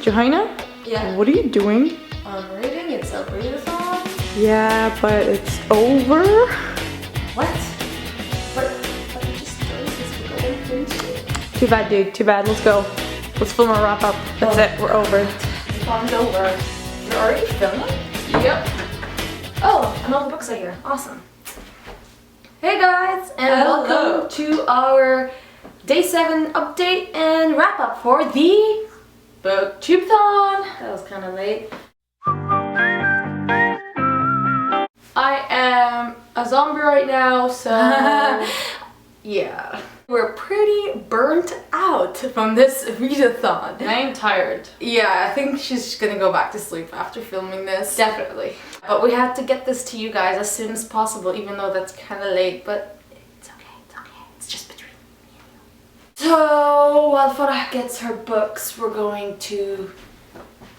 Johanna? Yeah. What are you doing? I'm reading. It's a readathon. Yeah, but it's over. What? But you just started this week, didn't you? Too bad, dude. Too bad. Let's go. Let's film our wrap up. That's it. We're over. The fun's over. You're already filming? Yep. Oh, and all the books are here. Awesome. Hey guys, and welcome to our Day 7 update and wrap up for the BookTubeAthon. That was kind of late. I am a zombie right now, so yeah. We're pretty burnt out from this readathon. I am tired. Yeah, I think she's gonna go back to sleep after filming this. Definitely. But we had to get this to you guys as soon as possible, even though that's kind of late, but it's okay, it's okay. It's just between me and you. So, while Farah gets her books, we're going to...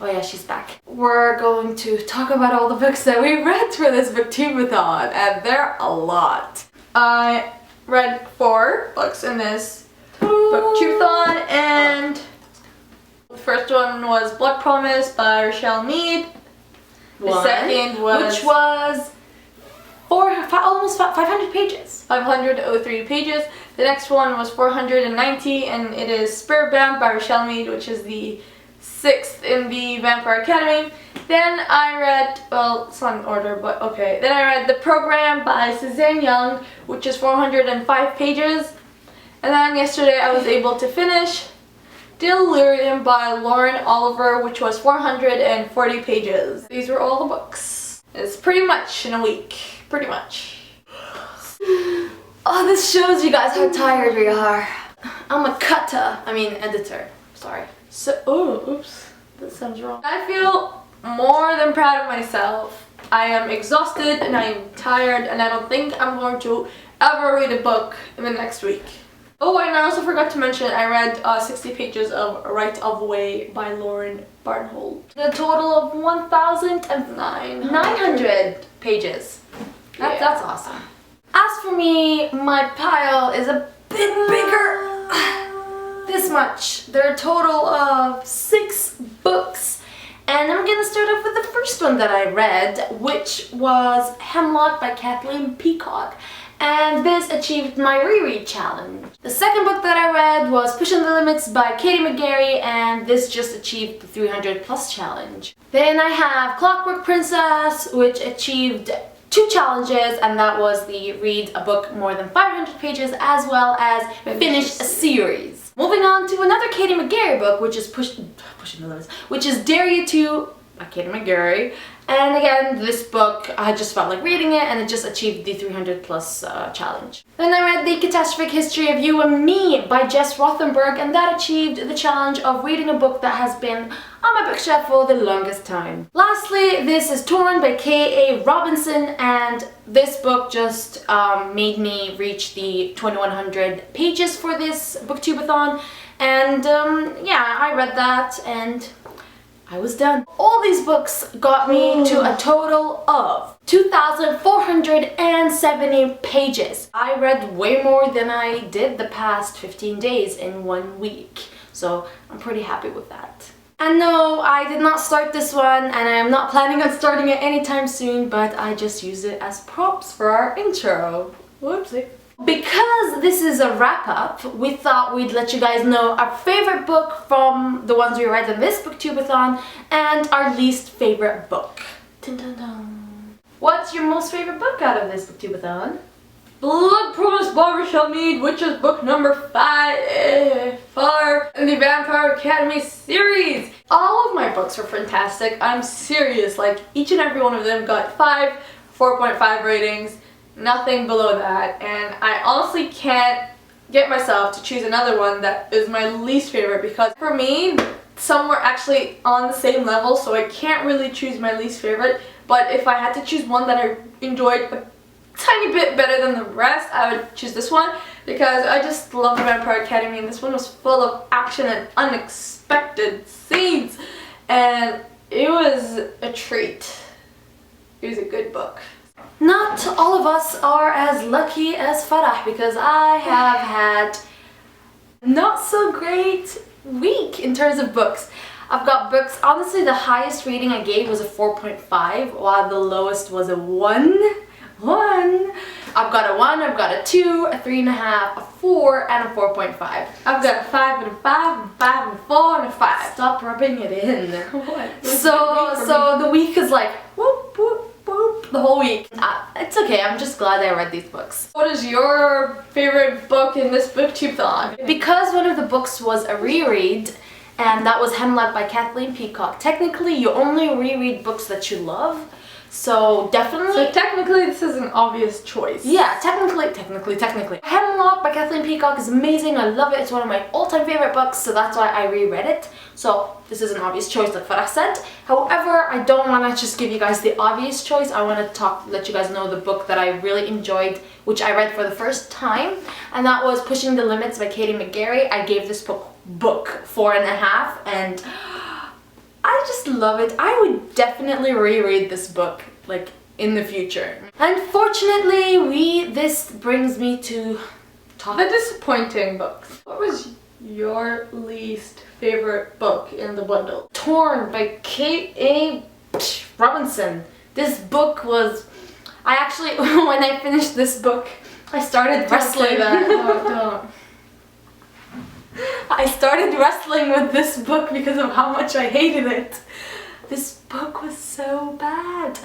Oh yeah, she's back. We're going to talk about all the books that we read for this BookTubeAthon, and they're a lot. I read 4 books in this BookTubeAthon, and the first one was Blood Promise by Rochelle Mead. The second was... Which was almost 500 pages. 503 pages. The next one was 490, and it is Spirit Bound by Rochelle Mead, which is the 6th in the Vampire Academy. Then I read, well, it's not in order, but okay. Then I read The Program by Suzanne Young, which is 405 pages. And then yesterday I was able to finish Delirium by Lauren Oliver, which was 440 pages. These were all the books. It's pretty much in a week. Pretty much. Oh, this shows you guys how tired we are. I'm a editor. Sorry. So, oh, oops. That sounds wrong. I feel more than proud of myself. I am exhausted and I am tired, and I don't think I'm going to ever read a book in the next week. Oh, and I also forgot to mention I read 60 pages of Right of Way by Lauren Barnhold. A total of 1,900 pages. That's awesome. As for me, my pile is a bit bigger. This much. There are a total of 6 books. And I'm gonna start off with the first one that I read, which was Hemlock by Kathleen Peacock. And this achieved my reread challenge. The second book that I read was Pushing the Limits by Katie McGarry, and this just achieved the 300 plus challenge. Then I have Clockwork Princess, which achieved 2 challenges, and that was the read a book more than 500 pages as well as finish a series. Moving on to another Katie McGarry book, which is Pushing the Limits, which is Dare You To by Katie McGarry. And again, this book, I just felt like reading it, and it just achieved the 300 plus challenge. Then I read The Catastrophic History of You and Me by Jess Rothenberg, and that achieved the challenge of reading a book that has been on my bookshelf for the longest time. Lastly, this is Torn by K.A. Robinson, and this book just made me reach the 2100 pages for this BookTubeAthon, and yeah, I read that and I was done. All these books got me to a total of 2,470 pages. I read way more than I did the past 15 days in 1 week, so I'm pretty happy with that. And no, I did not start this one, and I am not planning on starting it anytime soon, but I just used it as props for our intro. Whoopsie. Because this is a wrap-up, we thought we'd let you guys know our favorite book from the ones we read in this BookTubeAthon and our least favorite book. Dun, dun, dun. What's your most favorite book out of this BookTubeAthon? Blood Promise by Rochelle Mead, which is book number 5 in the Vampire Academy series. All of my books were fantastic. I'm serious, like each and every one of them got 5, 4.5 ratings. Nothing below that, and I honestly can't get myself to choose another one that is my least favorite, because for me, some were actually on the same level, so I can't really choose my least favorite. But if I had to choose one that I enjoyed a tiny bit better than the rest, I would choose this one, because I just love the Vampire Academy, and this one was full of action and unexpected scenes, and it was a treat. It was a good book. Not all of us are as lucky as Farah, because I have had not so great week in terms of books. I've got books, honestly the highest rating I gave was a 4.5 while the lowest was a 1. I've got a 1, I've got a 2, a 3.5, a 4, and a 4.5. I've got a 5 and a 5 and 5 and a 4 and a 5. Stop rubbing it in. What? So the week is like whoop whoop whoop the whole week. It's okay, I'm just glad I read these books. What is your favorite book in this BookTubeAthon? Because one of the books was a reread, and that was Hemlock by Kathleen Peacock. Technically, you only reread books that you love, so definitely... So technically, this is an obvious choice. Yeah, technically. Hemlock by Kathleen Peacock is amazing, I love it, it's one of my all-time favorite books, so that's why I reread it. So this is an obvious choice like Farah said. However, I don't want to just give you guys the obvious choice, I want to let you guys know the book that I really enjoyed, which I read for the first time, and that was Pushing the Limits by Katie McGarry. I gave this book 4.5, and I just love it. I would definitely reread this book like in the future. Unfortunately, this brings me to the disappointing books. What was your least favorite book in the bundle? Torn by K.A. Robinson. This book was... I actually, when I finished this book, I started wrestling. No, don't. I started wrestling with this book because of how much I hated it. This book was so bad.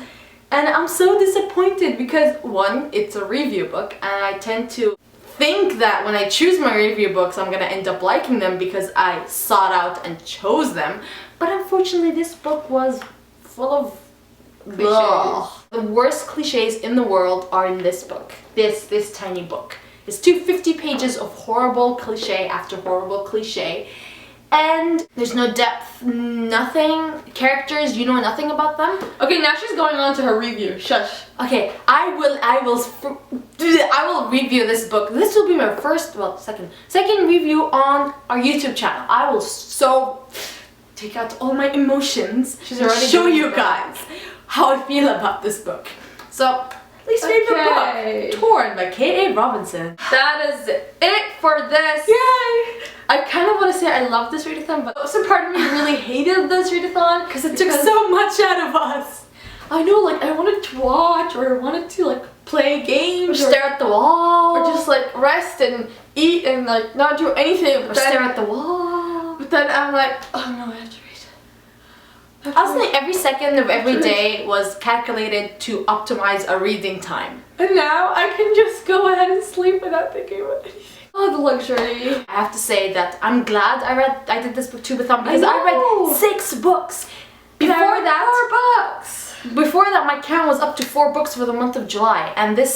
And I'm so disappointed because, one, it's a review book, and I tend to think that when I choose my review books, I'm gonna end up liking them because I sought out and chose them. But unfortunately, this book was full of cliches. The worst cliches in the world are in this book. This tiny book. It's 250 pages of horrible cliche after horrible cliche, and there's no depth, nothing. Characters, you know nothing about them. Okay, now she's going on to her review. Shush. Okay, I will review this book. This will be my second review on our YouTube channel. I will take out all my emotions. She's already show you guys how I feel about this book. So. Least favorite book, Torn by K.A. Robinson. That is it for this. Yay! I kind of want to say I love this readathon, but some part of me really hated this readathon because it took so much out of us. I know, like I wanted to watch, or I wanted to like play games, or stare at the wall, or just like rest and eat and like not do anything, or stare at the wall. But then I'm like, oh no, I have to read. Honestly, every second of every day was calculated to optimize a reading time. And now I can just go ahead and sleep without thinking about anything. Oh, the luxury. I have to say that I'm glad I did this BookTubeAthon because I read 6 books. Before that, my count was up to 4 books for the month of July, and the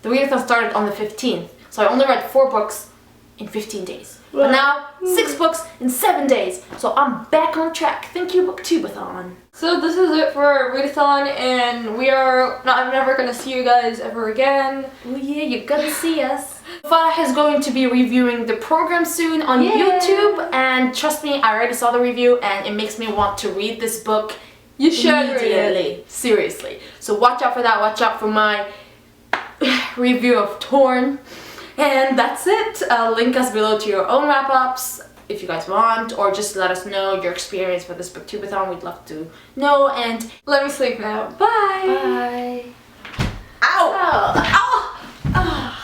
readathon started on the 15th. So I only read 4 books in 15 days. But now, 6 books in 7 days. So I'm back on track. Thank you, BookTubeAthon. So this is it for our readathon, and I'm never gonna see you guys ever again. Oh yeah, you're gonna see us. Farah is going to be reviewing the program soon on YouTube, and trust me, I already saw the review, and it makes me want to read this book. You should read it. Seriously. So watch out for that. Watch out for my review of Torn. And that's it. Link us below to your own wrap-ups if you guys want, or just let us know your experience with this BookTubeAthon. We'd love to know, and let me sleep now. Bye! Ow! Ow! Ow!